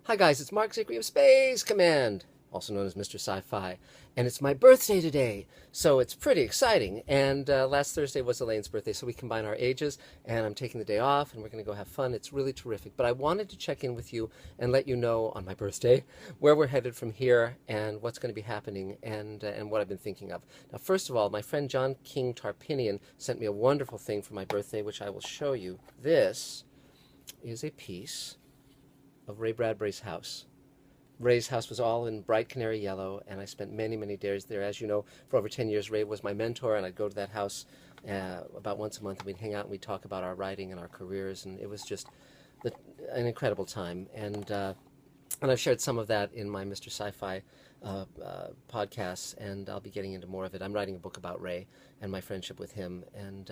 Hi guys, it's Marc of Space Command, also known as Mr. Sci-Fi, and it's my birthday today, so it's pretty exciting. And last Thursday was Elaine's birthday, so we combine our ages, and I'm taking the day off, and we're going to go have fun. It's really terrific. But I wanted to check in with you and let you know on my birthday where we're headed from here and what's going to be happening and what I've been thinking of. Now, first of all, my friend John King Tarpinian sent me a wonderful thing for my birthday, which I will show you. This is a piece of Ray Bradbury's house. Ray's house was all in bright canary yellow, and I spent many, many days there. As you know, for over 10 years, Ray was my mentor, and I'd go to that house about once a month, and we'd hang out and we'd talk about our writing and our careers, and it was just an incredible time. And I've shared some of that in my Mr. Sci-Fi podcasts, and I'll be getting into more of it. I'm writing a book about Ray and my friendship with him, and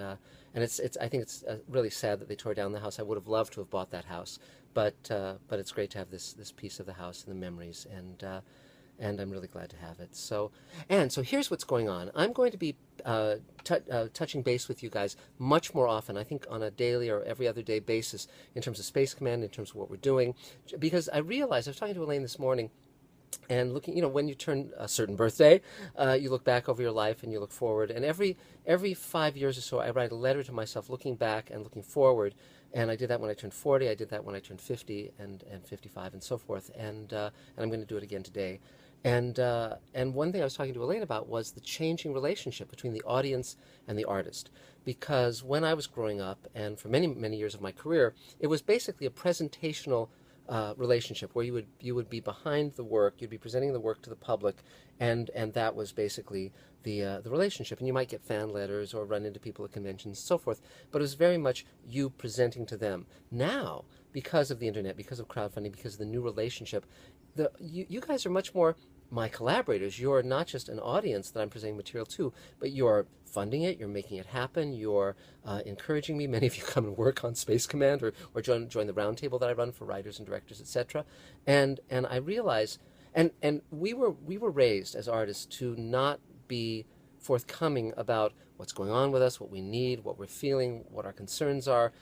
it's I think it's really sad that they tore down the house. I would have loved to have bought that house, but it's great to have this piece of the house and the memories, and I'm really glad to have it. So here's what's going on. I'm going to be touching base with you guys much more often, I think on a daily or every other day basis, in terms of Space Command, in terms of what we're doing, because I realized, I was talking to Elaine this morning, and looking, when you turn a certain birthday, you look back over your life and you look forward. And every 5 years or so, I write a letter to myself looking back and looking forward. And I did that when I turned 40. I did that when I turned 50 and 55 and so forth. And I'm going to do it again today. And one thing I was talking to Elaine about was the changing relationship between the audience and the artist. Because when I was growing up, and for many, many years of my career, it was basically a presentational relationship where you would be behind the work, you'd be presenting the work to the public, and that was basically the relationship. And you might get fan letters or run into people at conventions and so forth, but it was very much you presenting to them. Now, because of the internet, because of crowdfunding, because of the new relationship, you guys are much more my collaborators. You're not just an audience that I'm presenting material to, but you're funding it, you're making it happen, you're encouraging me. Many of you come and work on Space Command or join the roundtable that I run for writers and directors, etc. And I realize, and we were raised as artists to not be forthcoming about what's going on with us, what we need, what we're feeling, what our concerns are.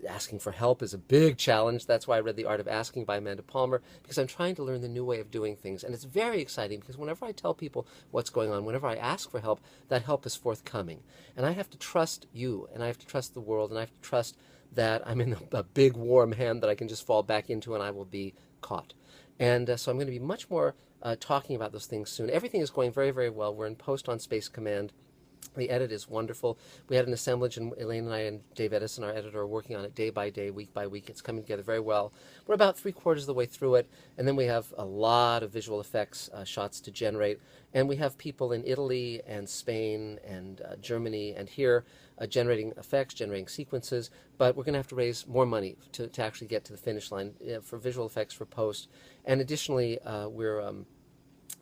Asking for help is a big challenge. That's why I read The Art of Asking by Amanda Palmer, because I'm trying to learn the new way of doing things. And it's very exciting because whenever I tell people what's going on, whenever I ask for help, that help is forthcoming. And I have to trust you, and I have to trust the world, and I have to trust that I'm in a big warm hand that I can just fall back into and I will be caught. And so I'm going to be much more talking about those things soon. Everything is going very, very well. We're in post on Space Command. The edit is wonderful. We had an assemblage, and Elaine and I and Dave Edison, our editor, are working on it day by day, week by week. It's coming together very well. We're about 3/4 of the way through it, and then we have a lot of visual effects shots to generate. And we have people in Italy and Spain and Germany and here generating effects, generating sequences. But we're going to have to raise more money to actually get to the finish line for visual effects for post. And additionally,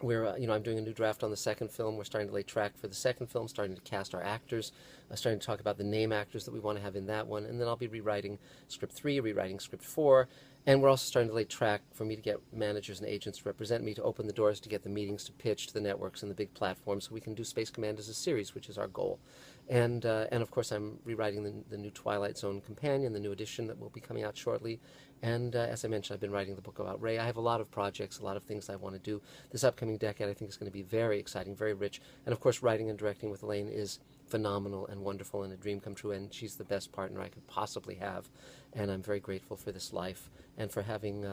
I'm doing a new draft on the second film. We're starting to lay track for the second film, starting to cast our actors, starting to talk about the name actors that we want to have in that one. And then I'll be rewriting script 3, rewriting script 4. And we're also starting to lay track for me to get managers and agents to represent me, to open the doors, to get the meetings to pitch to the networks and the big platforms so we can do Space Command as a series, which is our goal. And of course, I'm rewriting the new Twilight Zone companion, the new edition that will be coming out shortly. And as I mentioned, I've been writing the book about Ray. I have a lot of projects, a lot of things I want to do. This upcoming decade, I think, is going to be very exciting, very rich. And of course, writing and directing with Elaine is phenomenal and wonderful and a dream come true. And she's the best partner I could possibly have. And I'm very grateful for this life and for having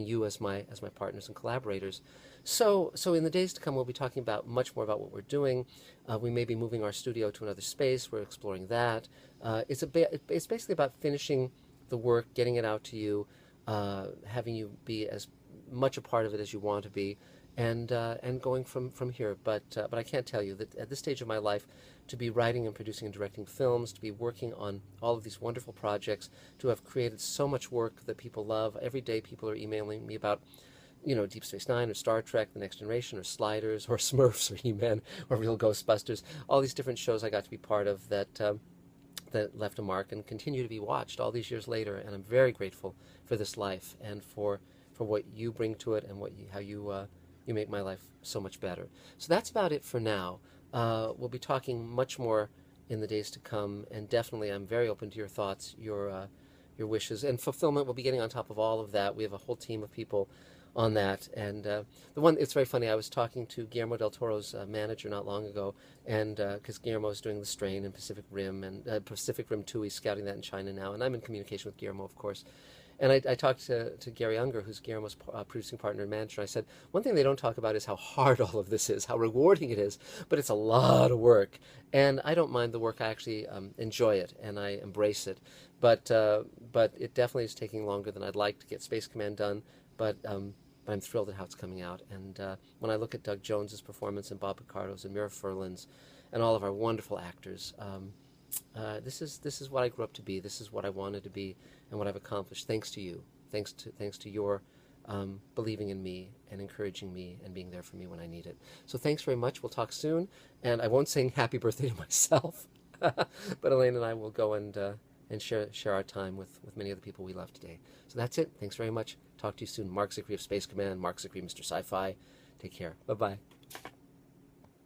you as my partners and collaborators. So in the days to come, we'll be talking about much more about what we're doing. We may be moving our studio to another space. We're exploring that. It's basically about finishing the work, getting it out to you, having you be as much a part of it as you want to be, and going from here. But I can't tell you that at this stage of my life, to be writing and producing and directing films, to be working on all of these wonderful projects, to have created so much work that people love. Every day people are emailing me about Deep Space Nine or Star Trek, The Next Generation, or Sliders, or Smurfs, or He-Man, or Real Ghostbusters. All these different shows I got to be part of that left a mark and continue to be watched all these years later. And I'm very grateful for this life and for what you bring to it and how you make my life so much better. So that's about it for now. We'll be talking much more in the days to come, and definitely I'm very open to your thoughts, your your wishes. And fulfillment will be getting on top of all of that. We have a whole team of people on that. And it's very funny. I was talking to Guillermo del Toro's manager not long ago, and because Guillermo is doing The Strain and Pacific Rim and Pacific Rim 2, he's scouting that in China now, and I'm in communication with Guillermo, of course. And I talked to Gary Unger, who's Guillermo's producing partner and manager. I said, one thing they don't talk about is how hard all of this is, how rewarding it is, but it's a lot of work. And I don't mind the work. I actually enjoy it, and I embrace it. But it definitely is taking longer than I'd like to get Space Command done. But I'm thrilled at how it's coming out. And when I look at Doug Jones's performance and Bob Picardo's and Mira Furlan's and all of our wonderful actors, this is what I grew up to be. This is what I wanted to be, and what I've accomplished thanks to you, thanks to your believing in me and encouraging me and being there for me when I need it. So thanks very much. We'll talk soon, and I won't sing happy birthday to myself, but Elaine and I will go and share our time with many of the people we love today. So that's it. Thanks very much. Talk to you soon. Marc Zicree of Space Command, Marc Zicree, Mr. Sci-Fi. Take care. Bye-bye.